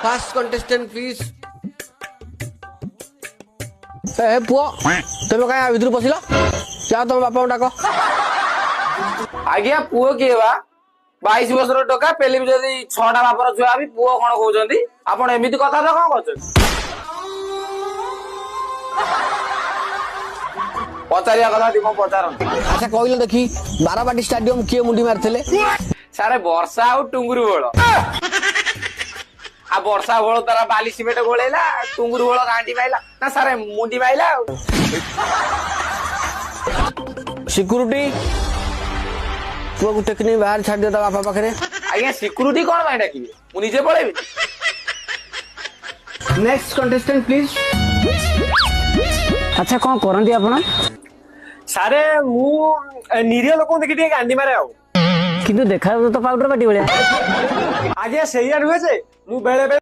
First contestant please. ए पुओ तुम कहीं भीतर पशिल जा तुम बापा डाक। आज्ञा पुओ किए बा 22 वर्ष टोका पेली भी जदि 6टा बापर छुआ भी पुओ कौन कहते आप एमती कथा तो कौन कर पचारिया कथा कौन पचारती। अच्छा कहल देखी बाराबाटी स्टाडियम किए मुंडी मारते सारे वर्षा आउ टुंगुरु बोल आ वर्षा बोल तारा बाली सिमेंट गोलेला टुंगुरु बोल गांडी माइला ना सारे मुंडी माइला। सिक्यूरिटी पुआ को टेक्निक बाहर छाड़ दिया बापा पाखे। आज्ञा सिक्यूरिटी कौन भाई डाकिबे मु निजे पळेबी। Next contestant please. अच्छा कौन करंती आपण सारे मु निरीह लोक देखि ଟିକେ गांडी मारे आउ किंतु देखा तो पाउडर बाटी भलिया आज्ञा सेया नुहे जे मु बेले